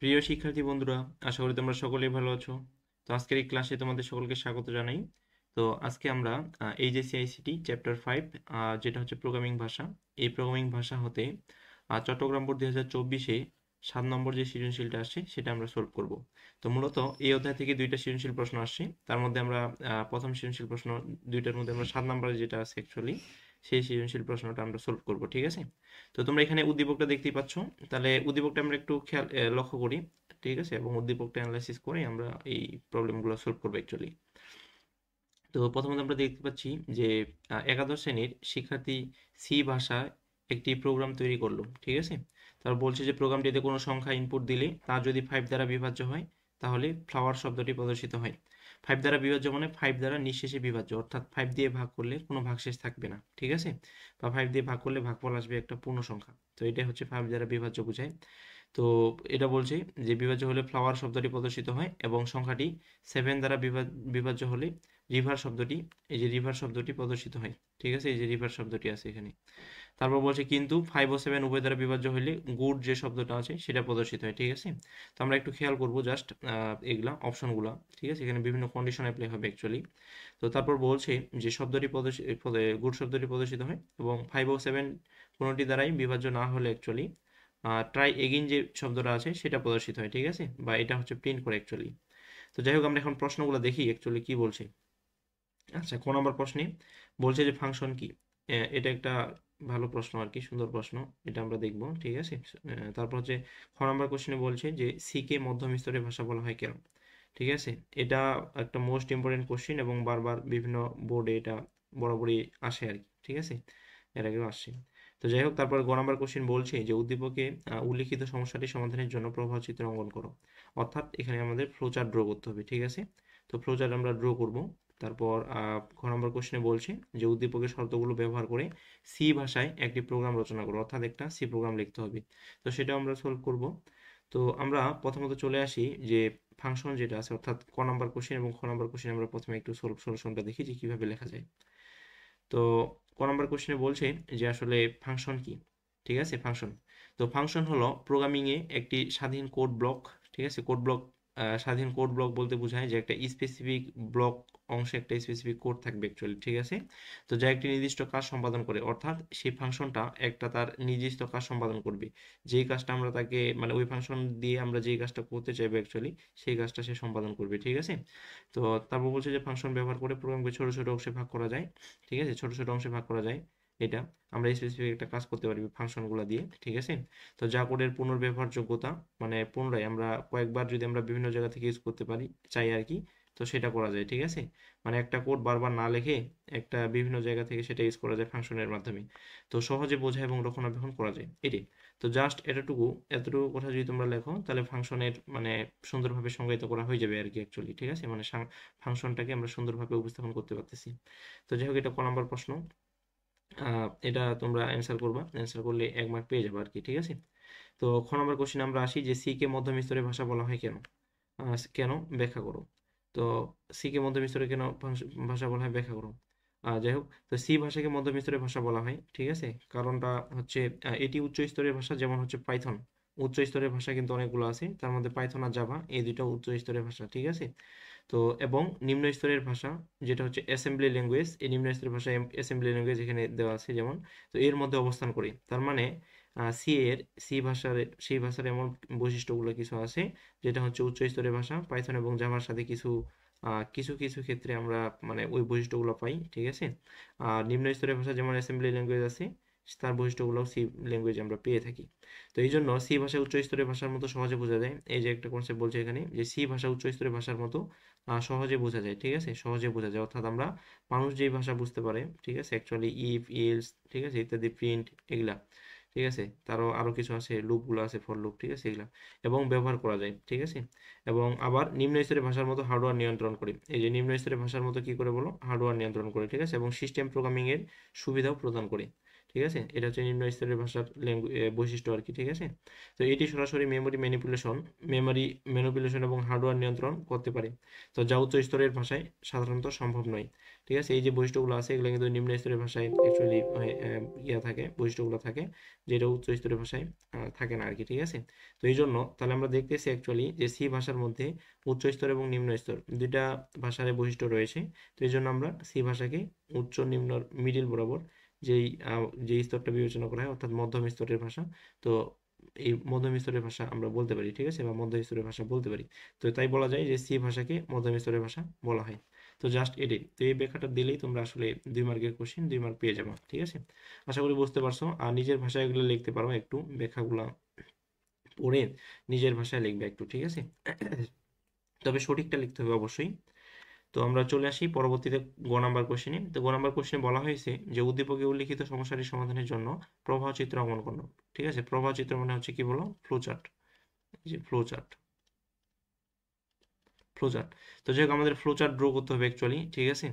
প্রিয় শিক্ষার্থী বন্ধুরা, আশা করি তোমরা সকলেই ভালো আছো। তো আজকের এই ক্লাসে তোমাদের সকলকে স্বাগত জানাই। তো আজকে আমরা এইচএসসি আইসিটি চ্যাপ্টার 5, যেটা হচ্ছে প্রোগ্রামিং ভাষা, এই প্রোগ্রামিং ভাষা হতে চট্টগ্রাম বোর্ড 2024-এ 7 নম্বর যে সৃজনশীলটা আসছে সেটা আমরা সলভ করব। তো মূলত এই অধ্যায় থেকে দুইটা সৃজনশীল প্রশ্ন আসছে, তার মধ্যে আমরা প্রথম সৃজনশীল প্রশ্ন দুইটার মধ্যে আমরা 7 নম্বরে যেটা আছে অ্যাকচুয়ালি সেই সৃজনশীল প্রশ্নটা আমরা সলভ করব, ঠিক আছে? তো তোমরা এখানে উদ্দীপকটা দেখতেই পাচ্ছ। তাহলে উদ্দীপকটা আমরা একটু খেয়াল লক্ষ্য করি, ঠিক আছে? এবং উদ্দীপকটা অ্যানালাইসিস করে আমরা এই প্রবলেমগুলো সলভ করবো অ্যাকচুয়ালি। তো প্রথমত আমরা দেখতে পাচ্ছি যে একাদশ শ্রেণীর শিক্ষার্থী সি ভাষায় একটি প্রোগ্রাম তৈরি করলো, ঠিক আছে? তারপর বলছে যে প্রোগ্রামটিতে কোনো সংখ্যা ইনপুট দিলে তা যদি 5 দ্বারা বিভাজ্য হয় তাহলে ফ্লাওয়ার শব্দটি প্রদর্শিত হয়। 5 দ্বারা বিভাজ্য মানে 5 দ্বারা নিঃশেষে বিভাজ্য, অর্থাৎ 5 দিয়ে ভাগ করলে কোনো ভাগশেষ থাকবে না, ঠিক আছে? বা 5 দিয়ে ভাগ করলে ভাগফল আসবে একটা পূর্ণ সংখ্যা। তো এটাই হচ্ছে 5 দ্বারা বিভাজ্য বোঝায়। তো এটা বলছে যে বিভাজ্য হলে ফ্লাওয়ার শব্দটি প্রদর্শিত হয় এবং সংখ্যাটি 7 দ্বারা বিভাজ্য হলে রিভার শব্দটি, এই যে রিভার শব্দটি প্রদর্শিত হয়, ঠিক আছে? এই যে রিভার শব্দটি আছে এখানে। তারপর বলছে কিন্তু 5 ও 7 উভয় দ্বারা বিভাজ্য হলে গুড যে শব্দটা আছে সেটা প্রদর্শিত হয়, ঠিক আছে? তো আমরা একটু খেয়াল করব জাস্ট এগুলা অপশনগুলা, ঠিক আছে? এখানে বিভিন্ন কন্ডিশন অ্যাপ্লাই হবে অ্যাকচুয়ালি। তো তারপর বলছে যে শব্দটি গুড শব্দটি প্রদর্শিত হয় এবং 5 ও 7 কোনোটি দ্বারাই বিভাজ্য না হলে অ্যাকচুয়ালি ট্রাই এগেইন যে শব্দটা আছে সেটা প্রদর্শিত হয়, ঠিক আছে? বা এটা হচ্ছে প্রিন্ট করে অ্যাকচুয়ালি। তো যাই হোক, আমরা এখন প্রশ্নগুলো দেখি অ্যাকচুয়ালি কি বলছে। আচ্ছা, ক নম্বর প্রশ্নে বলছে যে ফাংশন কি। এটা একটা ভালো প্রশ্ন আর কি, সুন্দর প্রশ্ন। এটা আমরা দেখব, ঠিক আছে? তারপর হচ্ছে খ নম্বর কোশ্চেনে বলছে যে সি কে মধ্যম স্তরের ভাষা বলা হয় কেন, ঠিক আছে? এটা একটা মোস্ট ইম্পর্টেন্ট কোশ্চেন এবং বারবার বিভিন্ন বোর্ডে এটা বরাবরই আসে আর কি, ঠিক আছে? এর আগেও আসছে। তো যাই হোক, তারপর গ নাম্বার কোশ্চেন বলছে যে উদ্দীপকে উল্লিখিত সমস্যাটি সমাধানের জন্য প্রবাহ চিত্র অঙ্কন করো। অর্থাৎ এখানে আমাদের ফ্লোচার্ট ড্র করতে হবে, ঠিক আছে? তো ফ্লোচার্ট আমরা ড্র করব। তারপর খ নম্বর কোশ্চেনে বলছে যে উদ্দীপকের শর্তগুলো ব্যবহার করে সি ভাষায় একটি প্রোগ্রাম রচনা করো, অর্থাৎ একটা সি প্রোগ্রাম লিখতে হবে। তো সেটা আমরা সলভ করব। তো আমরা প্রথমত চলে আসি যে ফাংশন যেটা আছে, অর্থাৎ ক নম্বর কোশ্চেন এবং খ নম্বর কোশ্চেন আমরা প্রথমে একটু সলিউশনটা দেখি যে কিভাবে লেখা যায়। তো ক নম্বর কোশ্চেনে বলছে যে আসলে ফাংশন কি, ঠিক আছে? ফাংশন, তো ফাংশন হলো প্রোগ্রামিংয়ে একটি স্বাধীন কোড ব্লক, ঠিক আছে? কোড ব্লক, স্বাধীন কোড ব্লক বলতে বোঝায় যে একটা স্পেসিফিক ব্লক অংশে একটা স্পেসিফিক কোড থাকবে অ্যাকচুয়ালি, ঠিক আছে? তো যা একটি নির্দিষ্ট কাজ সম্পাদন করে, অর্থাৎ সেই ফাংশনটা একটা তার নির্দিষ্ট কাজ সম্পাদন করবে। যেই কাজটা আমরা তাকে মানে ওই ফাংশন দিয়ে আমরা যেই কাজটা করতে চাইবো অ্যাকচুয়ালি সেই কাজটা সে সম্পাদন করবে, ঠিক আছে? তো তারপর বলছে যে ফাংশন ব্যবহার করে প্রোগ্রামকে ছোট ছোট অংশে ভাগ করা যায়, ঠিক আছে? ছোট ছোট অংশে ভাগ করা যায়। এটা আমরা স্পেসিফিক একটা কাজ করতে পারি ফাংশনগুলো দিয়ে, ঠিক আছে? তো যা কোডের পুনর্ব্যবহারযোগ্যতা, মানে পুনরায় আমরা কয়েকবার যদি আমরা বিভিন্ন জায়গা থেকে ইউজ করতে পারি চাই আর কি, তো সেটা করা যায়, ঠিক আছে? মানে একটা কোড বারবার না লিখে একটা বিভিন্ন জায়গা থেকে সেটা ইউজ করা যায় ফাংশনের মাধ্যমে। তো সহজে বোঝা এবং রক্ষণাবেক্ষণ করা যায় এটাই। তো জাস্ট এতটুকু কথা যদি তোমরা লেখো তাহলে ফাংশনের মানে সুন্দরভাবে সংজ্ঞায়িত করা হয়ে যাবে আর কি অ্যাকচুয়ালি, ঠিক আছে? মানে ফাংশনটাকে আমরা সুন্দরভাবে উপস্থাপন করতে পারতেছি। তো যাই হোক, এটা ক নাম্বার প্রশ্ন। এটা তোমরা অ্যান্সার করবা, অ্যান্সার করলে 1 মার্ক পেয়ে যাবে আর কি, ঠিক আছে? তো খ নম্বর কোশ্চেন আমরা আসি যে সি কে মধ্যম স্তরের ভাষা বলা হয় কেন, কেন ব্যাখ্যা করো। তো সি কে মধ্যম স্তরের কেন ভাষা বলা হয় ব্যাখ্যা করো। যাই হোক, তো সি ভাষাকে মধ্যম স্তরের ভাষা বলা হয়, ঠিক আছে? কারণটা হচ্ছে এটি উচ্চ স্তরের ভাষা, যেমন হচ্ছে পাইথন। উচ্চ স্তরের ভাষা কিন্তু অনেকগুলো আছে, তার মধ্যে পাইথন আর জাভা এই দুটো উচ্চ স্তরের ভাষা, ঠিক আছে? তো এবং নিম্ন স্তরের ভাষা যেটা হচ্ছে অ্যাসেম্বলি ল্যাঙ্গুয়েজ, এই নিম্ন স্তরের ভাষা অ্যাসেম্বলি ল্যাঙ্গুয়েজ এখানে দেওয়া আছে যেমন। তো এর মধ্যে অবস্থান করে, তার মানে সি এর সি ভাষার সেই ভাষার এমন বৈশিষ্ট্যগুলো কিছু আছে যেটা হচ্ছে উচ্চ স্তরের ভাষা। পাইথন এবং জাভার সাথে কিছু কিছু কিছু ক্ষেত্রে আমরা মানে ওই বৈশিষ্ট্যগুলো পাই, ঠিক আছে? আর নিম্ন স্তরের ভাষা যেমন অ্যাসেম্বলি ল্যাঙ্গুয়েজ আছে, তার বৈশিষ্ট্যগুলো সি ল্যাঙ্গুয়েজে আমরা পেয়ে থাকি। তো এই জন্য সি ভাষা উচ্চ স্তরের ভাষার মতো সহজে বোঝা যায়। এই যে একটা কনসেপ্ট বলছে এখানে যে সি ভাষা উচ্চ স্তরের ভাষার মতো সহজে বোঝা যায়, ঠিক আছে? সহজে বোঝা যায়, অর্থাৎ আমরা মানুষ যেই ভাষা বুঝতে পারে, ঠিক আছে? অ্যাকচুয়ালি ইফ ইলস, ঠিক আছে, ইত্যাদি, প্রিন্ট, এগুলা, ঠিক আছে? তারও আরো কিছু আছে, লুপগুলো আছে, ফর লুপ, ঠিক আছে, এগুলা এবং ব্যবহার করা যায়, ঠিক আছে? এবং আবার নিম্ন স্তরের ভাষার মতো হার্ডওয়্যার নিয়ন্ত্রণ করে। এই যে নিম্ন স্তরের ভাষার মতো কি করে বলো, হার্ডওয়্যার নিয়ন্ত্রণ করে, ঠিক আছে? এবং সিস্টেম প্রোগ্রামিং এর সুবিধাও প্রদান করে, ঠিক আছে, এটা হচ্ছে নিম্ন স্তরের ভাষার বৈশিষ্ট্য আর কি। ঠিক আছে, তো এটি সরাসরি মেমোরি ম্যানিপুলেশন এবং হার্ডওয়্যার নিয়ন্ত্রণ করতে পারে, তো যা উচ্চ স্তরের ভাষায় সাধারণত সম্ভব নয়। ঠিক আছে, এই যে বৈশিষ্ট্যগুলো আছে এগুলো কিন্তু নিম্ন স্তরের ভাষায় অ্যাকচুয়ালি থাকে, বৈশিষ্ট্যগুলো থাকে, যেটা উচ্চ স্তরের ভাষায় থাকে না আর কি। ঠিক আছে, তো এই জন্য তাহলে আমরা দেখতেছি অ্যাকচুয়ালি যে সি ভাষার মধ্যে উচ্চ স্তর এবং নিম্ন স্তর দুইটা ভাষার বৈশিষ্ট্য রয়েছে। তো এই জন্য আমরা সি ভাষাকে উচ্চ নিম্ন মিডিল বরাবর যেই স্তরটা বিবেচনা করা হয় অর্থাৎ মধ্যম স্তরের ভাষা, তো এই মধ্যম স্তরের ভাষা আমরা বলতে পারি। ঠিক আছে, বা মধ্য স্তরের ভাষা বলতে পারি। তো তাই বলা যায় যে সি ভাষাকে মধ্যম স্তরের ভাষা বলা হয়। তো জাস্ট এটাই, তো এই ব্যাখ্যাটা দিলেই তোমরা আসলে 2 মার্কের কোশ্চেন 2 মার্ক পেয়ে যাবে। ঠিক আছে, আশা করি বুঝতে পারছো। আর নিজের ভাষায় এগুলো লিখতে পারো, একটু ব্যাখ্যাগুলা পড়ে নিজের ভাষায় লিখবে একটু। ঠিক আছে, তবে সঠিকটা লিখতে হবে অবশ্যই। তো আমরা চলে আসি পরবর্তীতে গ নাম্বার কোশ্চেনে। তো গ নাম্বার কোশ্চেনে বলা হয়েছে যে উদ্দীপকে উল্লিখিত সমস্যাটি সমাধানের জন্য প্রবাহ চিত্র অঙ্কন করো। ঠিক আছে, প্রবাহ চিত্র মানে হচ্ছে কি বলো, ফ্লোচার্ট। এই যে ফ্লোচার্ট, ফ্লোচার্ট। তো যাই হোক আমাদের ফ্লোচার্ট ড্র করতে হবে অ্যাকচুয়ালি। ঠিক আছে,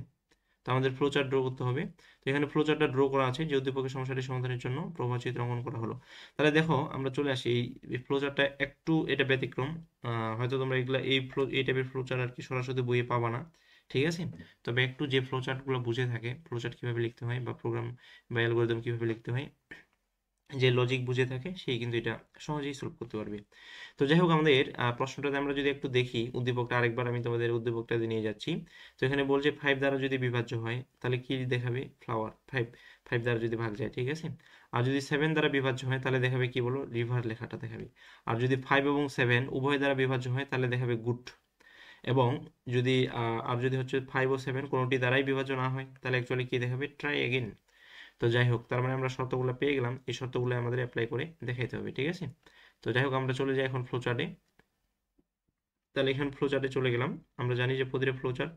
তো আমাদের ফ্লোচার্ট ড্র করতে হবে। তো এখানে ফ্লোচার্টটা ড্র করা আছে যে উদ্দীপকের সমস্যাটি সমাধানের জন্য প্রবাহ চিত্র অঙ্কন করা হলো। তাহলে দেখো আমরা চলে আসি এই ফ্লোচার্টটা একটু এটা ব্যতিক্রম। হয়তো তোমরা এগুলা এই টাইপের ফ্লোচার্ট আর কি সরাসরি বইয়ে পাবা না। ঠিক আছে, তবে একটু যে ফ্লোচার্টগুলো বুঝে থাকে ফ্লোচার্ট কিভাবে লিখতে হয় বা প্রোগ্রাম বা অ্যালগরিদম কিভাবে লিখতে হয়, যে লজিক বুঝে থাকে সেই কিন্তু এটা সহজেই সলভ করতে পারবে। তো যাই হোক আমাদের প্রশ্নটাতে আমরা যদি একটু দেখি উদ্দীপকটা, আরেকবার আমি তোমাদের উদ্দীপকটাতে নিয়ে যাচ্ছি। তো এখানে বলছে 5 দ্বারা যদি বিভাজ্য হয় তাহলে কি দেখাবে, ফ্লাওয়ার। 5 দ্বারা যদি ভাগ যায়, ঠিক আছে। আর যদি 7 দ্বারা বিভাজ্য হয় তাহলে দেখাবে কি বলো, রিভার লেখাটা দেখাবে। আর যদি 5 এবং 7 উভয় দ্বারা বিভাজ্য হয় তাহলে দেখাবে গুড। এবং যদি আর যদি হচ্ছে 5 ও 7 কোনোটি দ্বারাই বিভাজ্য না হয় তাহলে অ্যাকচুয়ালি কি দেখাবে, ট্রাই এগেইন। তো যাই হোক তার মানে আমরা শর্তগুলো পেয়ে গেলাম, এই শর্তগুলো আমাদের অ্যাপ্লাই করে দেখাইতে হবে। ঠিক আছে, তো যাই হোক আমরা চলে যাই এখন ফ্লো চার্টে। তাহলে এখানে ফ্লো চার্টে চলে গেলাম। আমরা জানি যে প্রতিটা ফ্লো চার্ট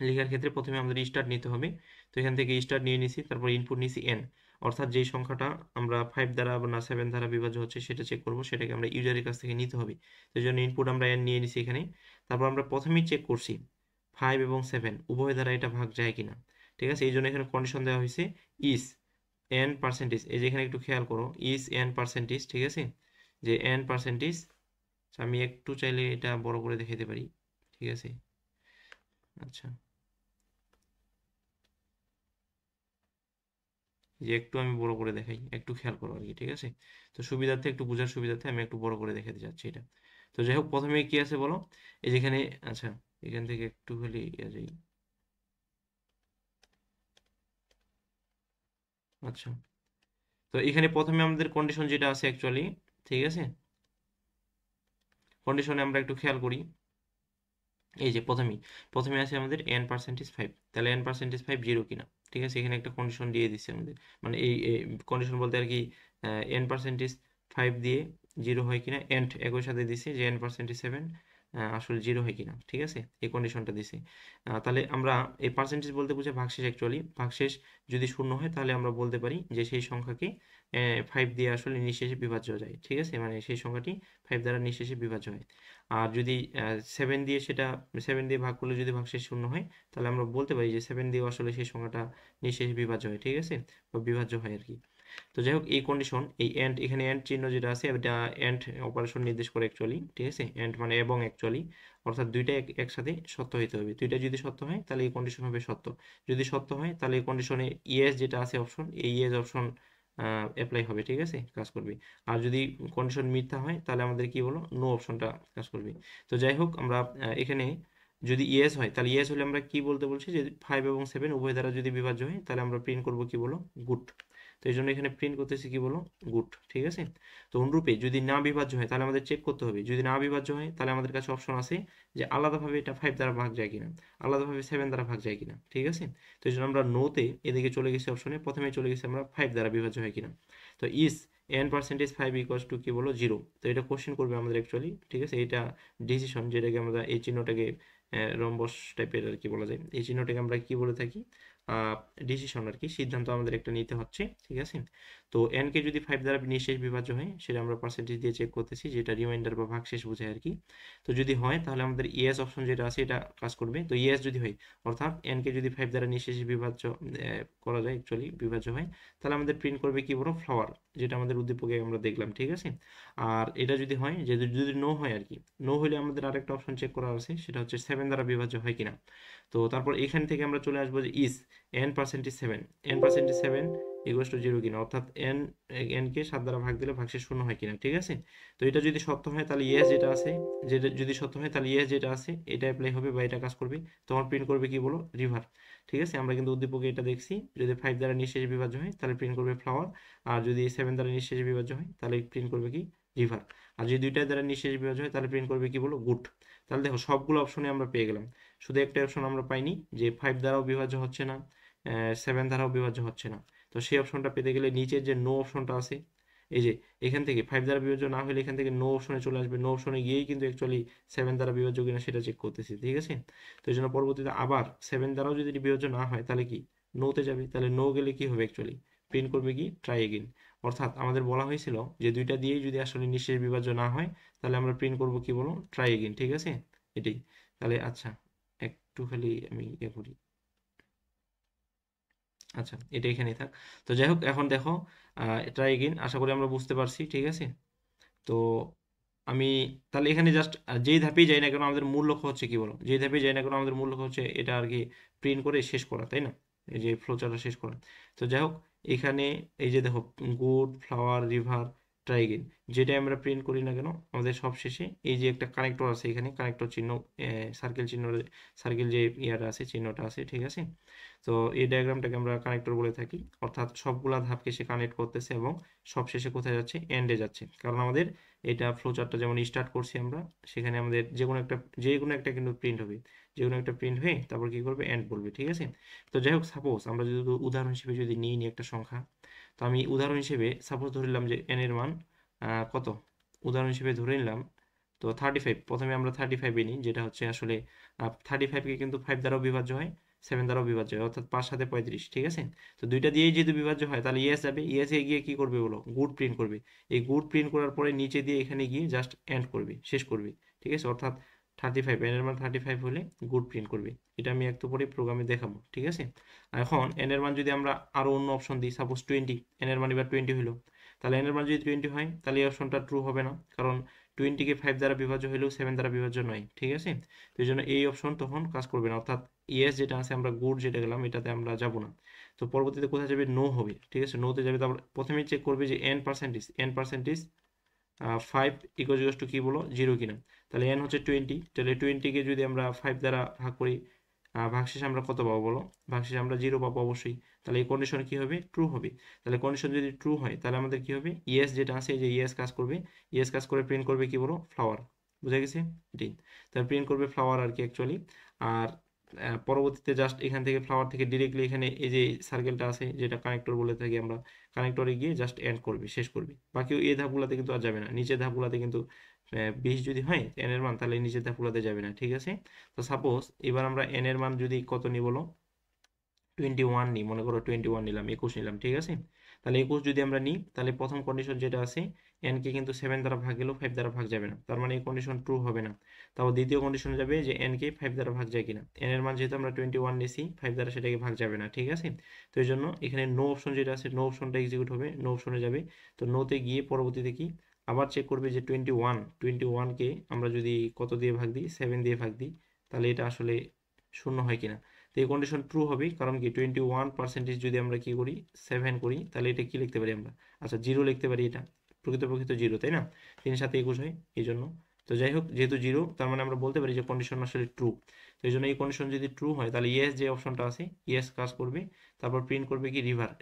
লেখার ক্ষেত্রে প্রথমে আমাদের স্টার্ট নিতে হবে। তো এখান থেকে স্টার্ট নিয়ে নিছি, তারপর ইনপুট নিছি এন, অর্থাৎ যেই সংখ্যাটা আমরা 5 দ্বারা বা না 7 দ্বারা বিভাজ্য হচ্ছে সেটা চেক করব, সেটাকে আমরা ইউজারের কাছ থেকে নিতে হবে। তো এই জন্য ইনপুট আমরা এন নিয়ে নিছি এখানে। তারপর আমরা প্রথমেই চেক করছি 5 এবং 7 উভয় দ্বারা এটা ভাগ যায় কিনা। ঠিক আছে, এই জন্য এখানে কন্ডিশন দেওয়া হয়েছে ইস এন পার্সেন্টেজ। এই যে এখানে একটু খেয়াল করো, ইস এন পার্সেন্টেজ। ঠিক আছে, যে এন পার্সেন্টেজ, আমি একটু চাইলে এটা বড় করে দেখাতে পারি। ঠিক আছে, আচ্ছা, যে একটু আমি বড় করে দেখাই, একটু খেয়াল করো আর কি। ঠিক আছে, তো সুবিধার্থে, একটু বোঝার সুবিধার্থে আমি একটু বড় করে দেখাতে চাচ্ছি এটা। তো যাই হোক প্রথমে কি আছে বলো, এই যেখানে, আচ্ছা এখান থেকে একটু খালি যাই। আচ্ছা, তো এখানে প্রথমে আমাদের কন্ডিশন যেটা আছে অ্যাকচুয়ালি, ঠিক আছে, কন্ডিশনে আমরা একটু খেয়াল করি। এই যে প্রথমে আছে আমাদের এন পার্সেন্টেজ 5, তাহলে এন পার্সেন্টেজ 5 জিরো কিনা। ঠিক আছে, এখানে একটা কন্ডিশন দিয়ে দিচ্ছে আমাদের, মানে এই কন্ডিশন বলতে আর কি, এন পার্সেন্টেজ 5 দিয়ে জিরো হয় কিনা, এন্ড একই সাথে দিছে যে এন পার্সেন্টেজ 7 আসলে জিরো হয় কিনা। ঠিক আছে, এই কন্ডিশনটা দিছে। তাহলে আমরা এই পার্সেন্টেজ বলতে বুঝে ভাগশেষ, অ্যাকচুয়ালি ভাগশেষ যদি শূন্য হয় তাহলে আমরা বলতে পারি যে সেই সংখ্যাকে 5 দিয়ে আসলে নিঃশেষে বিভাজ্য যায়। ঠিক আছে, মানে সেই সংখ্যাটি 5 দ্বারা নিঃশেষে বিভাজ্য হয়। আর যদি 7 দিয়ে সেটা 7 দিয়ে ভাগ করলে যদি ভাগশেষ শূন্য হয় তাহলে আমরা বলতে পারি যে 7 দিয়েও আসলে সেই সংখ্যাটা নিঃশেষে বিভাজ্য হয়। ঠিক আছে, বা বিভাজ্য হয় আর কি। তো যাই হোক এই কন্ডিশন, এই এন্ড, এখানে এন্ড চিহ্ন যেটা আছে এটা এন্ড অপারেশন নির্দেশ করে অ্যাকচুয়ালি। ঠিক আছে, এন্ড মানে এবং অ্যাকচুয়ালি, অর্থাৎ দুইটা একসাথে সত্য হইতে হবে। দুইটা যদি সত্য হয় তাহলে এই কন্ডিশন হবে সত্য। যদি সত্য হয় তাহলে এই কন্ডিশনে ইয়েস যেটা আছে অপশন, এই ইয়েস অপশন অ্যাপ্লাই হবে। ঠিক আছে, কাজ করবে। আর যদি কন্ডিশন মিথ্যা হয় তাহলে আমাদের কি বলো, নো অপশনটা কাজ করবে। তো যাই হোক আমরা এখানে যদি ইয়েস হয় তাহলে ইয়েস হলে আমরা কি বলতে বলছি, যে 5 এবং 7 উভয় দ্বারা যদি বিভাজ্য হয় তাহলে আমরা প্রিন্ট করব কি বলো, গুড। তো এই জন্য এখানে প্রিন্ট করতেছি কি বলো, গুড। ঠিক আছে, তো অনুরূপে যদি না বিভাজ্য হয় তাহলে আমাদের চেক করতে হবে, যদি না বিভাজ্য হয় তাহলে আমাদের কাছে অপশন আছে যে আলাদাভাবে এটা 5 দ্বারা ভাগ যায় কিনা, আলাদাভাবে 7 দ্বারা ভাগ যায় কিনা। ঠিক আছে, তো এই জন্য আমরা নোতে এদিকে চলে গেছি, অপশনে প্রথমে চলে গেছি আমরা 5 দ্বারা বিভাজ্য হয় কিনা। তো ইস এন পার্সেন্টেজ 5 ইকুয়ালস টু কি বলো, জিরো। তো এটা কোশ্চেন করবে আমাদের অ্যাকচুয়ালি। ঠিক আছে, এটা ডিসিশন, যেটাকে আমরা এই চিহ্নটাকে রম্বস টাইপের আর কি বলা যায়, এই চিহ্নটাকে আমরা কি বলে থাকি, ডিসিশন আর কি, সিদ্ধান্ত আমাদের একটা নিতে হচ্ছে। ঠিক আছে, তো n কে যদি 5 দ্বারা নিঃশেষ বিভাজ্য হয় সেটা আমরা পার্সেন্টেজ দিয়ে চেক করতেছি, যেটা রিমাইন্ডার বা ভাগশেষ বোঝায় আর কি। তো যদি হয় তাহলে আমাদের ইয়েস অপশন যেটা আছে এটা কাজ করবে। তো ইয়েস যদি হয় অর্থাৎ n কে যদি 5 দ্বারা নিঃশেষ বিভাজ্য করা যায়, অ্যাকচুয়ালি বিভাজ্য হয়, তাহলে আমাদের প্রিন্ট করবে কি বড় ফ্লাওয়ার, যেটা আমাদের উদ্দীপকে আমরা দেখলাম, ঠিক আছে। আর এটা যদি হয়, যদি নো হয় আর কি, নো হলে আমাদের আরেকটা অপশন চেক করা আছে, সেটা হচ্ছে 7 দ্বারা বিভাজ্য হয় কিনা। তো তারপর এখান থেকে আমরা চলে আসবো যে ইস n%7, n%7 ইকুয়ালস টু 0 কিনা, অর্থাৎ n কে 7 দ্বারা ভাগ দিলে ভাগশেষ শূন্য হয় কিনা, ঠিক আছে। তো এটা যদি সত্য হয় তাহলে ইয়েস যেটা আছে, যেটা যদি সত্য হয় তাহলে ইয়েস যেটা আছে এটা অ্যাপ্লাই হবে বা এটা কাজ করবে, তখন প্রিন্ট করবে কি বলো রিভার, ঠিক আছে। আমরা কিন্তু উদ্দীপকে এটা দেখছি, যদি 5 দ্বারা নিঃশেষ বিভাজ্য হয় তাহলে প্রিন্ট করবে ফ্লাওয়ার, আর যদি 7 দ্বারা নিঃশেষ বিভাজ্য হয় তাহলে প্রিন্ট করবে কি রিভার, আর যদি দুইটা দ্বারা নিঃশেষ বিভাজ্য হয় তাহলে প্রিন্ট করবে কি বলো গুড। তাহলে দেখো সবগুলো অপশনে আমরা পেয়ে গেলাম, শুধু একটা অপশন আমরা পাইনি, যে 5 দ্বারাও বিভাজ্য হচ্ছে না, 7 দ্বারাও বিভাজ্য হচ্ছে না। তো সেই অপশনটা পেতে গেলে নিচের যে নো অপশনটা আছে, এই যে এখান থেকে 5 দ্বারা বিভাজ্য না হলে এখান থেকে নো অপশনে চলে আসবে, নো অপশনে গিয়েই কিন্তু অ্যাকচুয়ালি 7 দ্বারা বিভাজ্য কিনা সেটা চেক করতেছি, ঠিক আছে। তো এই জন্য পরবর্তীতে আবার 7 দ্বারাও যদি বিভাজ্য না হয় তাহলে কি নোতে যাবে, তাহলে নো গেলে কি হবে অ্যাকচুয়ালি প্রিন্ট করবে কি ট্রাই এগেইন। অর্থাৎ আমাদের বলা হয়েছিল যে দুইটা দিয়েই যদি আসলে নিঃশেষ বিভাজ্য না হয় তাহলে আমরা প্রিন্ট করব কি বলো ট্রাই এগেইন, ঠিক আছে। এটাই। তাহলে আচ্ছা একটু খালি আমি ইয়ে করি, আচ্ছা এটা এখানেই থাক। তো যাই হোক এখন দেখো ট্রাই এগেইন, আশা করি আমরা বুঝতে পারছি, ঠিক আছে। তো আমি তাহলে এখানে জাস্ট যেই ধাপেই যাই না কেন আমাদের মূল লক্ষ্য হচ্ছে কি বলো, যেই ধাপেই যাই না কেন আমাদের মূল লক্ষ্য হচ্ছে এটা আর কি প্রিন্ট করে শেষ করা, তাই না, এই যে ফ্লোচার্টটা শেষ করা। তো যাই হোক এখানে এই যে দেখো গুড ফ্লাওয়ার রিভার ট্রাইগেন, যেটাই আমরা প্রিন্ট করি না কেন আমাদের সব শেষে এই যে একটা কানেক্টর আছে, এখানে কানেক্টর চিহ্ন, সার্কেল চিহ্ন, সার্কেল যে ইয়াটা আছে চিহ্নটা আছে, ঠিক আছে। তো এই ডায়াগ্রামটাকে আমরা কানেক্টর বলে থাকি, অর্থাৎ সবগুলা ধাপকে সে কানেক্ট করতেছে এবং সব শেষে কোথায় যাচ্ছে এন্ডে যাচ্ছে, কারণ আমাদের এটা ফ্লোচার্টটা যেমন স্টার্ট করছি আমরা, সেখানে আমাদের যে কোনো একটা কিন্তু প্রিন্ট হবে, যে কোনো একটা প্রিন্ট হয়ে তারপর কি করবে এন্ড বলবে, ঠিক আছে। তো যাই হোক সাপোজ আমরা যদি উদাহরণ হিসেবে যদি নিই একটা সংখ্যা, তো আমি উদাহরণ হিসেবে সাপোজ ধরে নিলাম যে এন এর মান কত, উদাহরণ হিসেবে ধরে নিলাম তো 35, প্রথমে আমরা 35 নিই, যেটা হচ্ছে আসলে 35কে কিন্তু 5 দ্বারাও বিভাজ্য হয়, 7 দ্বারাও বিভাজ্য হয়, অর্থাৎ 5 7 35, ঠিক আছে। তো দুইটা দিয়েই যেহেতু বিভাজ্য হয় তাহলে ইয়েস যাবে, ইয়েসে গিয়ে কি করবে বলো গুড প্রিন্ট করবে, এই গুড প্রিন্ট করার পরে নিচে দিয়ে এখানে গিয়ে জাস্ট এন্ড করবে, শেষ করবে, ঠিক আছে। অর্থাৎ 35 এন এর মান 35 হলে গুড প্রিন্ট করবে, এটা আমি একটু পরে প্রোগ্রামে দেখাবো, ঠিক আছে। আর এখন এন এর মান যদি আমরা আরো অন্য অপশন দিই, সাপোজ 20, এন এর মান এবার 20 হলো, তাহলে এন এর মান যদি 20 হয় তাহলে এই অপশনটা ট্রু হবে না, কারণ 20কে 5 দ্বারা বিভাজ্য হলেও 7 দ্বারা বিভাজ্য নয়, ঠিক আছে। তো এই জন্য এই অপশন তখন কাজ করবে না, অর্থাৎ ইয়েস যেটা আছে আমরা গুড যেটা গেলাম এটাতে আমরা যাব না। তো পরবর্তীতে কোথায় যাবে নো হবে, ঠিক আছে, নোতে যাবে। তারপর প্রথমে চেক করবে যে n% 5 ইকুয়ালস টু কি বলো 0 কিনা, তাহলে n হচ্ছে 20, তাহলে 20কে যদি আমরা 5 দ্বারা ভাগ করি ভাগশেষ আমরা কত পাবো বলো, ভাগশেষ আমরা 0 পাবো অবশ্যই, তাহলে এই কন্ডিশন কি হবে ট্রু হবে। তাহলে কন্ডিশন যদি ট্রু হয় তাহলে আমাদের কি হবে ইয়েস যেটা আছে এই যে ইয়েস কাজ করবে, ইয়েস কাজ করে প্রিন্ট করবে কি বলো ফ্লাওয়ার, বুঝা গেছে এটাই। তাহলে প্রিন্ট করবে ফ্লাওয়ার আর কি অ্যাকচুয়ালি। আর পরবর্তীতে জাস্ট এখান থেকে ফ্লাওয়ার থেকে ডিরেক্টলি এখানে এই যে সার্কেলটা আছে যেটা কানেক্টর বলে থাকি আমরা, কানেক্টরে গিয়ে জাস্ট এন্ড করবে, শেষ করবে। বাকি এই ধাপগুলোতে কিন্তু আর যাবে না, নিচের ধাপগুলোতে কিন্তু 20 যদি হয় এন এর মান তাহলে নিচের ধাপগুলোতে যাবে না, ঠিক আছে। তো সাপোজ এবার আমরা এন এর মান যদি কত নিই বলো 21 নিই, মনে করো 21 নিলাম, 21 নিলাম, ঠিক আছে। তাহলে 21 যদি আমরা নিই তাহলে প্রথম কন্ডিশন যেটা আছে n কে কিন্তু 7 দ্বারা ভাগ গেলেও 5 দ্বারা ভাগ যাবে না, তার মানে এই কন্ডিশন ট্রু হবে না। তারপর দ্বিতীয় কন্ডিশনে যাবে যে n কে 5 দ্বারা ভাগ যায় কিনা, n এর মান যেহেতু আমরা 21 নিছি 5 দ্বারা সেটাকে ভাগ যাবে না, ঠিক আছে। তো এই জন্য এখানে নো অপশন যেটা আছে নো অপশনটা এক্সিকিউট হবে, নো অপশনে যাবে। তো নোতে গিয়ে পরবর্তীতে কি আবার চেক করবে যে 21কে আমরা যদি কত দিয়ে ভাগ দিই 7 দিয়ে ভাগ দিই তাহলে এটা আসলে শূন্য হয় কিনা। তো এই কন্ডিশন ট্রু হবে, কারণ কি 21% যদি আমরা কি করি 7 করি তাহলে এটা কি লিখতে পারি আমরা, আচ্ছা 0 লিখতে পারি, এটা প্রকৃত 0 তাই না, 3 সাথে 21 হয় এই জন্য। তো যাই হোক যেহেতু 0 তার মানে আমরা বলতে পারি যে কন্ডিশন আসলে ট্রু। তো এই জন্য এই কন্ডিশন যদি ট্রু হয় তাহলে ইয়েস যে অপশনটা আছে ইয়েস কাজ করবে, তারপর প্রিন্ট করবে কি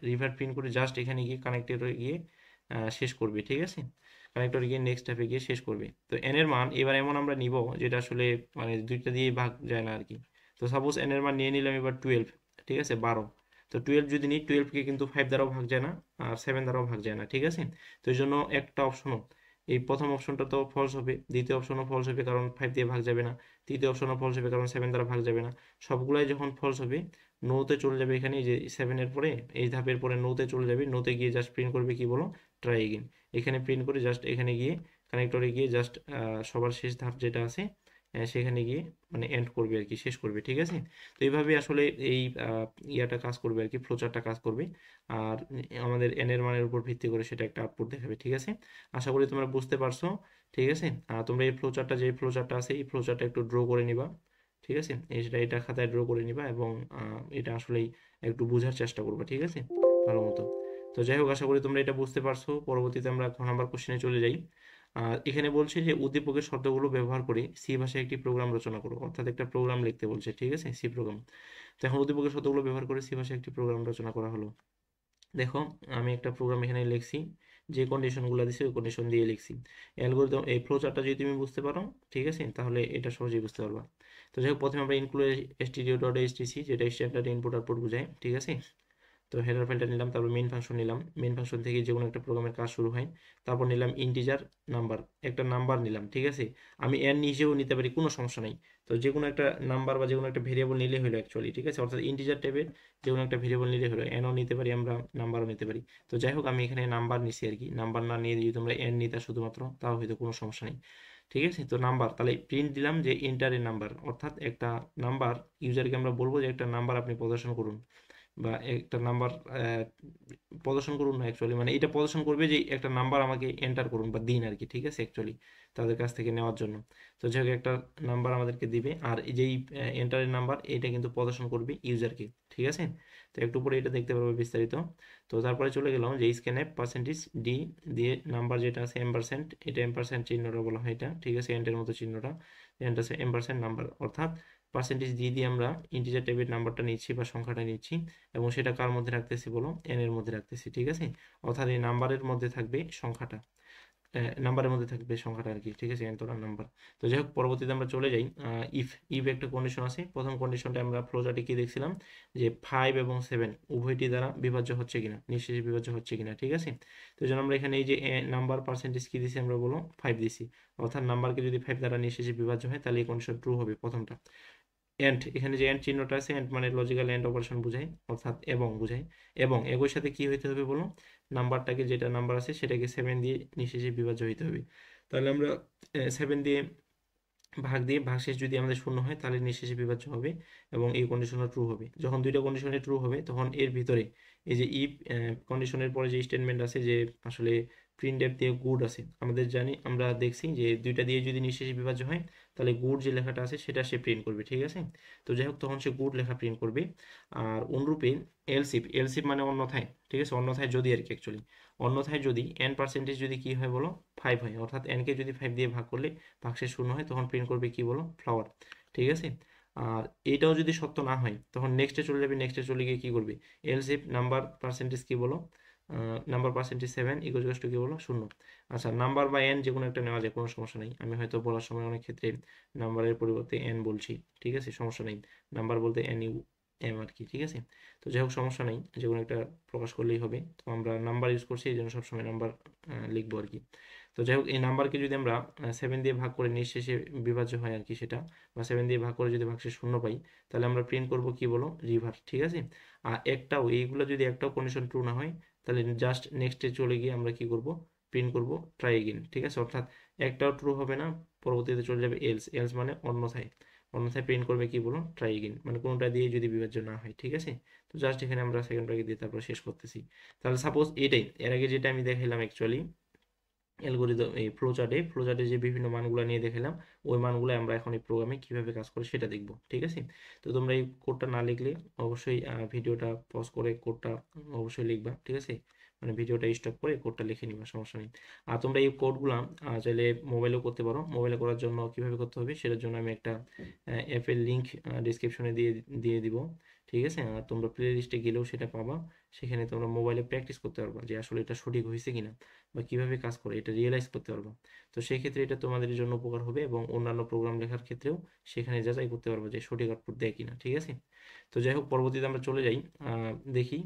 রিভার প্রিন্ট করে জাস্ট এখানে গিয়ে কানেক্টেড গিয়ে শেষ করবে, ঠিক আছে। কানেক্টরে গিয়ে নেক্সট স্টেপে গিয়ে শেষ করবে। তো এন এর মান এবার এমন আমরা নিব যেটা আসলে মানে দুইটা দিয়ে ভাগ যায় না আর কি। তো সাপোজ এন এর মান নিয়ে নিলাম এবার 12, ঠিক আছে 12। তো 12 যদি নিই 12কে কিন্তু 5 দ্বারাও ভাগ যায় না আর 7 দ্বারাও ভাগ যায় না, ঠিক আছে। তো এই জন্য একটা অপশনও এই প্রথম অপশনটা তো ফলস হবে, দ্বিতীয় অপশনও ফলস হবে কারণ 5 দিয়ে ভাগ যাবে না, তৃতীয় অপশনও ফলস হবে কারণ 7 দ্বারা ভাগ যাবে না। সবগুলাই যখন ফলস হবে নোতে চলে যাবে, এখানে যে 7 এর পরে এই ধাপের পরে নোতে চলে যাবে, নোতে গিয়ে জাস্ট প্রিন্ট করবে কি বলো, ট্রাই এগেইন। এখানে প্রিন্ট করে জাস্ট এখানে গিয়ে কানেক্টরে গিয়ে জাস্ট সবার শেষ ধাপ যেটা আছে সেখানে গিয়ে মানে এন্ড করবে আর কি, শেষ করবে, ঠিক আছে। তো এইভাবে আসলে এই ইয়াটা কাজ করবে আর কি, ফ্লোচারটা কাজ করবে। আর আমাদের এন এর মানের উপর ভিত্তি করে সেটা একটা আউটপুট দেখাবে, ঠিক আছে। আশা করি তোমরা বুঝতে পারছো, ঠিক আছে। তোমরা এই ফ্লোচারটা, যে ফ্লোচারটা আছে এই ফ্লোচারটা একটু ড্র করে নিবা, ঠিক আছে। এটা খাতায় ড্র করে নিবা এবং এটা আসলেই একটু বোঝার চেষ্টা করবা, ঠিক আছে, ভালো মতো। তো যাই হোক, আশা করি তোমরা এটা বুঝতে পারছো। পরবর্তীতে আমরা খ নাম্বার কোশ্চেনে চলে যাই। এখানে বলছে যে উদ্দীপকের শব্দগুলো ব্যবহার করে সি ভাষায় একটি প্রোগ্রাম রচনা করো, অর্থাৎ একটা প্রোগ্রাম লিখতে বলছে, ঠিক আছে, সি প্রোগ্রাম। তো এখন উদ্দীপকের শব্দগুলো ব্যবহার করে সি ভাষায় একটি প্রোগ্রাম রচনা করা হলো। দেখো, আমি একটা প্রোগ্রাম এখানে লিখছি, যে কন্ডিশনগুলো দিছে ওই কন্ডিশন দিয়ে লিখছি। অ্যালগরিদম এই ফ্লো চার্টটা যদি তুমি বুঝতে পারো, ঠিক আছে, তাহলে এটা সহজেই বুঝতে পারবা। তো যাই হোক, প্রথমে আমরা ইনক্লুড stdio ডট এইচটিসি, যেটা স্ট্যান্ডার্ড ইনপুট আউটপুট বোঝায়, ঠিক আছে। তো হেডার ফাইলটা নিলাম, তারপর মেইন ফাংশন নিলাম, মেইন ফাংশন থেকে যে কোনো একটা প্রোগ্রামের কাজ শুরু হয়। তারপর নিলাম ইন্টিজার নাম্বার, একটা নাম্বার নিলাম, ঠিক আছে। আমি এর নিজেও নিতে পারি, কোনো সমস্যা নাই। তো যে কোনো একটা নাম্বার বা যে কোনো একটা ভেরিয়েবল নিলে হলো অ্যাকচুয়ালি, ঠিক আছে, অর্থাৎ ইন্টিজার টাইপের যে কোনো একটা ভেরিয়েবল নিলে হলো, এনও নিতে পারি আমরা, নাম্বারও নিতে পারি। তো যাই হোক, আমি এখানে নাম্বার নিছি আর কি। নাম্বার না নিয়ে যদি তোমরা এন নিতা শুধুমাত্র, তাও হয়তো কোনো সমস্যা নেই, ঠিক আছে। তো নাম্বার, তাহলে প্রিন্ট দিলাম যে এন্টারের নাম্বার, অর্থাৎ একটা নাম্বার, ইউজারকে আমরা বলবো যে একটা নাম্বার আপনি প্রদর্শন করুন, বা একটা নাম্বার প্রদর্শন করুন না, অ্যাকচুয়ালি মানে এটা প্রদর্শন করবে যে একটা নাম্বার আমাকে এন্টার করুন বা দিন আর কি, ঠিক আছে, অ্যাকচুয়ালি তাদের কাছ থেকে নেওয়ার জন্য। তো যাই হোক, একটা নাম্বার আমাদেরকে দিবে, আর এই যেই এন্টারের নাম্বার এটা কিন্তু প্রদর্শন করবে ইউজারকে, ঠিক আছে। তো একটু পরে এটা দেখতে পারবে বিস্তারিত। তো তারপরে চলে গেলাম যে স্ক্যানএফ পার্সেন্টেজ ডি দিয়ে নাম্বার যেটা আছে এম্পারসেন্ট, এটা এম্পারসেন্ট চিহ্নটা বলা হয় এটা, ঠিক আছে, এন্টের মতো চিহ্নটা, এন্ড আছে এম্পারসেন্ট নাম্বার, অর্থাৎ পার্সেন্টেজ দিয়ে আমরা ইন্টিজার টাইপের নাম্বারটা নিচ্ছি বা সংখ্যাটা নিচ্ছি, এবং সেটা কার মধ্যে রাখতেছি বলো, এন এর মধ্যে রাখতেছি, ঠিক আছে। অর্থাৎ এই নাম্বারের মধ্যে থাকবে সংখ্যাটা, নাম্বারের মধ্যে থাকবে সংখ্যাটা আর কি, ঠিক আছে, এন তোলার নাম্বার। তো যাই হোক, পরবর্তীতে আমরা চলে যাই ইফ। ইফ একটা কন্ডিশন আছে, প্রথম কন্ডিশনটা আমরা ফ্লোচার্টে কি দেখছিলাম, যে 5 এবং 7 উভয়টি দ্বারা বিভাজ্য হচ্ছে কিনা, নিঃশেষে বিভাজ্য হচ্ছে কিনা, ঠিক আছে। তো এই জন্য আমরা এখানে এই যে নাম্বার পার্সেন্টেজ কি দিছি, আমরা বলো 5 দিছি, অর্থাৎ নাম্বারকে যদি 5 দ্বারা নিঃশেষে বিভাজ্য হয় তাহলে এই কন্ডিশন ট্রু হবে প্রথমটা। এন্ড, এখানে যে এন্ড চিহ্নটা আছে, এন্ড মানে লজিক্যাল এন্ড অপারেশন বোঝায়, অর্থাৎ এবং বোঝায়। এবং একই সাথে কি হইতে হবে বলো, নাম্বারটাকে, যেটা নাম্বার আছে সেটাকে 7 দিয়ে নিঃশেষে বিভাজ্য হইতে হবে। তাহলে আমরা 7 দিয়ে ভাগ দিয়ে ভাগশেষ যদি আমাদের শূন্য হয় তাহলে নিঃশেষে বিভাজ্য হবে, এবং এই কন্ডিশনটা ট্রু হবে। যখন দুইটা কন্ডিশনে ট্রু হবে তখন এর ভিতরে এই যে ইফ কন্ডিশনের পরে যে স্টেটমেন্ট আছে, যে আসলে প্রিন্টএফ দিয়ে গুড আছে, আমাদের জানি, আমরা দেখছি যে দুইটা দিয়ে যদি নিঃশেষে বিভাজ্য হয় তাহলে গুড যে লেখাটা আছে সেটা সে প্রিন্ট করবে, ঠিক আছে। তো যাই হোক, তখন সে গুড লেখা প্রিন্ট করবে। আর অনুরূপে এলসিফ, এলসিফ মানে অন্যথায়, ঠিক আছে, অন্যথায় যদি আর কি, অ্যাকচুয়ালি অন্যথায় যদি এন পার্সেন্টেজ যদি কি হয় বলো, 5 হয়, অর্থাৎ এনকে যদি 5 দিয়ে ভাগ করলে ভাগশেষ শূন্য হয়, তখন প্রিন্ট করবে কি বলো, ফ্লাওয়ার, ঠিক আছে। আর এটাও যদি সত্য না হয় তখন নেক্সটে চলে যাবে, নেক্সটে চলে গিয়ে কি করবে, এলস ইফ নাম্বার পার্সেন্টেজ কি বলো, নাম্বার পার্সেন্টেজ 7 ইকুয়ালস টু কি বলো, শূন্য। আচ্ছা, নাম্বার বা এন যে কোনো একটা নেওয়া যায়, কোনো সমস্যা নেই। আমি হয়তো বলার সময় অনেক ক্ষেত্রে নাম্বারের পরিবর্তে এন বলছি, ঠিক আছে, সমস্যা নেই, নাম্বার বলতে এন ইউ এম আর কি, ঠিক আছে। তো যাই হোক, সমস্যা নেই, যে কোনো একটা প্রকাশ করলেই হবে। তো আমরা নাম্বার ইউজ করছি, এই জন্য সবসময় নাম্বার লিখবো আর কি। তো যাই হোক, এই নাম্বারকে যদি আমরা 7 দিয়ে ভাগ করে নিঃশেষে বিভাজ্য হয় আর কি সেটা, বা 7 দিয়ে ভাগ করে যদি ভাগশেষ শূন্য পাই, তাহলে আমরা প্রিন্ট করব কি বলো, রিভার, ঠিক আছে। আর একটাও, এইগুলো যদি একটাও কন্ডিশন ট্রু না হয় তাহলে জাস্ট নেক্সটে চলে গিয়ে আমরা কি করব, প্রিন্ট করব ট্রাই এগেইন, ঠিক আছে। অর্থাৎ একটাও ট্রু হবে না, পরবর্তীতে চলে যাবে এলস, এলস মানে অন্যথায়, অন্যথায় প্রিন্ট করবে কি বলো, ট্রাই এগেইন, মানে কোনোটা দিয়ে যদি বিভাজ্য না হয়, ঠিক আছে। তো জাস্ট এখানে আমরা সেকেন্ড ব্র্যাকেট দিয়ে তারপর শেষ করতেছি। তাহলে সাপোজ এটাই, এর আগে যেটা আমি দেখাইলাম অ্যাকচুয়ালি অ্যালগরিদম, এই ফ্লোচার্টে যে বিভিন্ন মানগুলো নিয়ে দেখালাম, ওই মানগুলো আমরা এখন এই প্রোগ্রামে কিভাবে কাজ করে সেটা দেখব, ঠিক আছে। তো তোমরা এই কোডটা না লিখলে অবশ্যই ভিডিওটা পজ করে কোডটা অবশ্যই লিখবা, ঠিক আছে, মানে ভিডিওটা স্টপ করে কোডটা লিখে নিবা, সমস্যা নেই। আর তোমরা এই কোডগুলো চাইলে মোবাইলেও করতে পারো। মোবাইলে করার জন্য কিভাবে করতে হবে সেটার জন্য আমি একটা অ্যাপের লিঙ্ক ডিসক্রিপশনে দিয়ে দিয়ে দিব, ঠিক আছে। আর তোমরা প্লে লিস্টে গেলেও সেটা পাবা, সেখানে তোমরা মোবাইলে প্র্যাকটিস করতে পারবা যে আসলে এটা সঠিক হয়েছে কিনা, বা কিভাবে কাজ করে এটা রিয়েলাইজ করতে পারবো। তো সেই ক্ষেত্রে এটা তোমাদের জন্য উপকার হবে, এবং অন্যান্য প্রোগ্রাম লেখার ক্ষেত্রেও সেখানে যাচাই করতে পারবো যে সঠিক আউটপুট দেয় কিনা, ঠিক আছে। তো যাই হোক, পরবর্তীতে আমরা চলে যাই, দেখি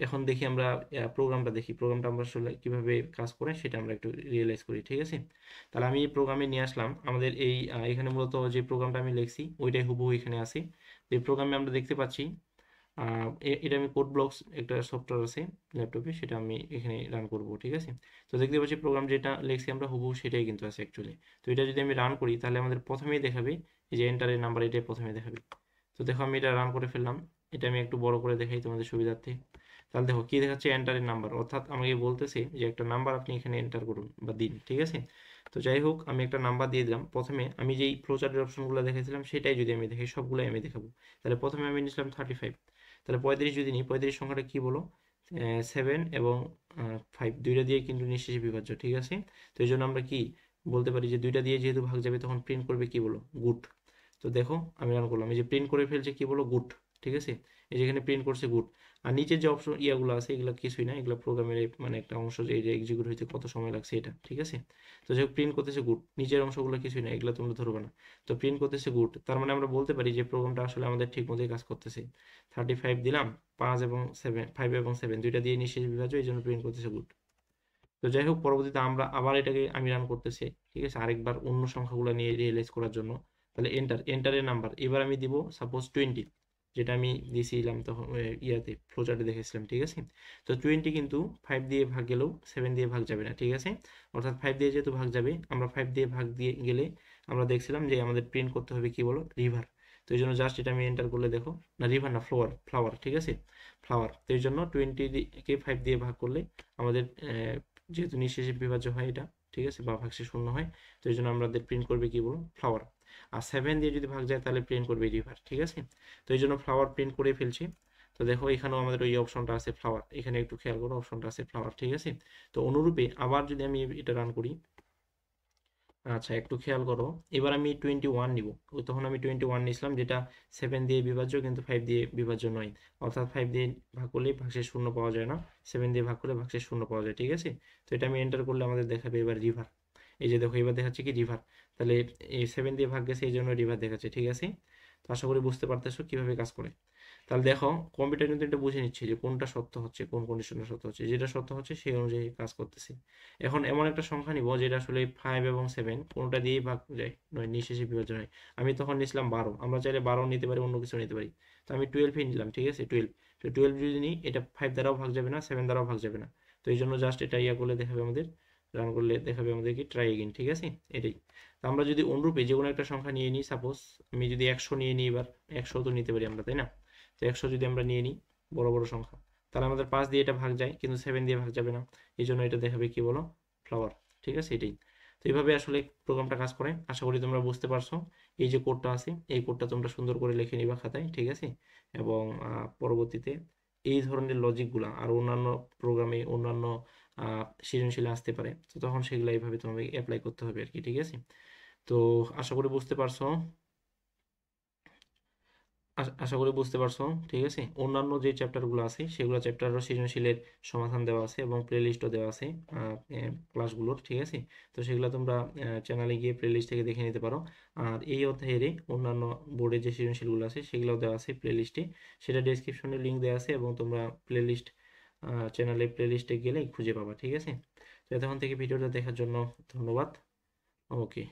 এখন দেখি আমরা প্রোগ্রামটা দেখি, প্রোগ্রামটা আমরা আসলে কিভাবে কাজ করে সেটা আমরা একটু রিয়েলাইজ করি, ঠিক আছে? তাহলে আমি এই প্রোগ্রামে নিয়ে আসলাম আমাদের এই এখানে মূলত যে প্রোগ্রামটা আমি লিখছি ওইটাই হুবহু এখানে আছে। তো এই প্রোগ্রামে আমরা দেখতে পাচ্ছি এটা আমি কোড ব্লকস একটা সফটওয়্যার আছে ল্যাপটপে, সেটা আমি এখানে রান করব, ঠিক আছে? তো দেখতে পাচ্ছি প্রোগ্রাম যেটা লিখছি আমরা হুবহু সেটাই কিন্তু আছে অ্যাকচুয়ালি। তো এটা যদি আমি রান করি তাহলে আমাদের প্রথমেই দেখাবে এই যে এন্টারের নাম্বার, এটাই প্রথমে দেখাবে। তো দেখো আমি এটা রান করে ফেললাম। এটা আমি একটু বড় করে দেখাই তোমাদের সুবিধার্থে। তাহলে দেখো কি দেখাচ্ছে, এন্টারের নাম্বার, অর্থাৎ আমাকে বলতেছে যে একটা নাম্বার আপনি এখানে এন্টার করুন বা দিন, ঠিক আছে? তো যাই হোক আমি একটা নাম্বার দিয়ে দিলাম। প্রথমে আমি যেই ফ্লোচার্টের অপশনগুলো দেখেছিলাম সেটাই যদি আমি দেখি, সবগুলোই আমি দেখাবো। তাহলে প্রথমে আমি নিয়েছিলাম 35, তাহলে 35 যদি নিই, 35 সংখ্যাটা কি বলো, 7 এবং 5 দুইটা দিয়ে কিন্তু নিঃশেষে বিভাজ্য, ঠিক আছে? তো এই জন্য আমরা কি বলতে পারি যে দুইটা দিয়ে যেহেতু ভাগ যাবে তখন প্রিন্ট করবে কি বলো, গুড। তো দেখো আমি রান করলাম, এই যে প্রিন্ট করে ফেলছে কি বলো, গুড, ঠিক আছে? এই যে এখানে প্রিন্ট করছে গুড। আর নিচের যে অপশন ইয়াগুলো আছে এগুলো কিছুই না, এগুলো প্রোগ্রামের মানে একটা অংশ, যে এই যে এক্সিকিউট হইতে কত সময় লাগছে এটা, ঠিক আছে? তো যে প্রিন্ট করতেছে গুড, নিচের অংশগুলো কিছুই না, এগুলো তোমরা ধরবে না। তো প্রিন্ট করতেছে গুড, তার মানে আমরা বলতে পারি যে প্রোগ্রামটা আসলে আমাদের ঠিক মতোই কাজ করতেছে। 35 দিলাম, 5 এবং 7, 5 এবং 7 দুইটা দিয়ে নিঃশেষ বিভাজ্য, এই জন্য প্রিন্ট করতেছে গুড। তো যাই হোক পরবর্তীতে আমরা আবার এটাকে আমি রান করতেছি, ঠিক আছে, আরেকবার অন্য সংখ্যাগুলো নিয়ে রিয়েলাইজ করার জন্য। তাহলে এন্টারের নাম্বার এবার আমি দিব সাপোজ 20, যেটা আমি দিয়েছিলাম তখন ইয়াতে ফ্লোচার্টে দেখেছিলাম, ঠিক আছে? তো 20 কিন্তু 5 দিয়ে ভাগ গেলেও 7 দিয়ে ভাগ যাবে না, ঠিক আছে? অর্থাৎ 5 দিয়ে যেহেতু ভাগ যাবে, আমরা 5 দিয়ে ভাগ দিয়ে গেলে আমরা দেখছিলাম যে আমাদের প্রিন্ট করতে হবে কি বলো, রিভার। তো এই জন্য জাস্ট এটা আমি এন্টার করলে দেখো, না রিভার না, ফ্লাওয়ার, ফ্লাওয়ার, ঠিক আছে, ফ্লাওয়ার। তো এই জন্য 20 কে 5 দিয়ে ভাগ করলে আমাদের যেহেতু নিঃশেষে বিভাজ্য হয় এটা, ঠিক আছে, বা ভাগশেষ শূন্য হয়, তো এই জন্য আমাদের প্রিন্ট করবে কি বলুন, ফ্লাওয়ার। আর 7 দিয়ে যদি ভাগ যায় তাহলে প্রিন্ট করবে রিভার, ঠিক আছে? তো এই জন্য ফ্লাওয়ার প্রিন্ট করে ফেলছি। তো দেখো এখানেও আমাদের ওই অপশনটা আছে ফ্লাওয়ার, এখানে একটু খেয়াল করো অপশনটা আছে ফ্লাওয়ার, ঠিক আছে? তো অনুরূপে আবার যদি আমি এটা রান করি, আচ্ছা একটু খেয়াল করো, এবার আমি 21 নিব। ওই তখন আমি 21 নিয়েছিলাম, যেটা 7 দিয়ে বিভাজ্য কিন্তু 5 দিয়ে বিভাজ্য নয়। অর্থাৎ 5 দিয়ে ভাগ করলে ভাগশেষ শূন্য পাওয়া যায় না, 7 দিয়ে ভাগ করলে ভাগশেষ শূন্য পাওয়া যায়, ঠিক আছে? তো এটা আমি এন্টার করলে আমাদের দেখাবে এবার রিভার। এই যে দেখো এবার দেখাচ্ছে কি রিভার। তাহলে এই 7 দিয়ে ভাগ গেছে এই জন্য রিভার দেখাচ্ছে, ঠিক আছে? তো আশা করি বুঝতে পারতেছো কিভাবে কাজ করে। তাহলে দেখো কম্পিউটার কিন্তু এটা বুঝে নিচ্ছে যে কোনটা সত্য হচ্ছে, কোন কন্ডিশনটা সত্য হচ্ছে, যেটা সত্য হচ্ছে সেই অনুযায়ী কাজ করতেছে। এখন এমন একটা সংখ্যা নিব যেটা আসলে 5 এবং 7 কোনোটা দিয়েই ভাগ যায় নয়, নিঃশেষে বিভাজ্য হয়। আমি তখন নিয়েছিলাম 12, আমরা চাইলে 12 নিতে পারি, অন্য কিছু নিতে পারি। তো আমি 12 নিলাম, ঠিক আছে, 12। তো 12 যদি নিই, এটা 5 দ্বারাও ভাগ যাবে না, 7 দ্বারাও ভাগ যাবে না। তো এই জন্য জাস্ট এটা ইয়া করলে দেখাবে আমাদের, রান করলে দেখাবে আমাদের কি ট্রাই এগেইন, ঠিক আছে? এটাই। তো আমরা যদি অনুরূপে যে কোনো একটা সংখ্যা নিয়ে নিই, সাপোজ আমি যদি 100 নিয়ে নিই, এবার 100 তো নিতে পারি আমরা, তাই না? তো 100 যদি আমরা নিয়ে নিই, বড় বড় সংখ্যা, তাহলে আমাদের 5 দিয়ে এটা ভাগ যায় কিন্তু 7 দিয়ে ভাগ যাবে না। এই জন্য এটা দেখাবে কি বলো, ফ্লাওয়ার, ঠিক আছে, এটাই। তো এইভাবে আসলে প্রোগ্রামটা কাজ করে, আশা করি তোমরা বুঝতে পারছো। এই যে কোডটা আছে এই কোডটা তোমরা সুন্দর করে লিখে নিবা খাতায়, ঠিক আছে? এবং পরবর্তীতে এই ধরনের লজিকগুলা আর অন্যান্য প্রোগ্রামে, অন্যান্য সৃজনশীলে আসতে পারে, তো তখন সেগুলো এইভাবে তোমাকে অ্যাপ্লাই করতে হবে আর কি, ঠিক আছে? তো আশা করি বুঝতে পারছো, আশা করি বুঝতে পারছো, ঠিক আছে? অন্যান্য যে চ্যাপ্টারগুলো আছে সেগুলো চ্যাপ্টারও সৃজনশীলের সমাধান দেওয়া আছে এবং প্লে লিস্টও দেওয়া আছে ক্লাসগুলোর, ঠিক আছে? তো সেগুলো তোমরা চ্যানেলে গিয়ে প্লে লিস্ট থেকে দেখে নিতে পারো। আর এই অধ্যায়ের অন্যান্য বোর্ডের যে সৃজনশীলগুলো আছে সেগুলোও দেওয়া আছে প্লে লিস্টে, সেটা ডেসক্রিপশনে লিঙ্ক দেওয়া আছে এবং তোমরা প্লে লিস্ট চ্যানেলে প্লে লিস্টে গেলেই খুঁজে পাবা, ঠিক আছে? তো এতক্ষণ থেকে ভিডিওটা দেখার জন্য ধন্যবাদ। ওকে।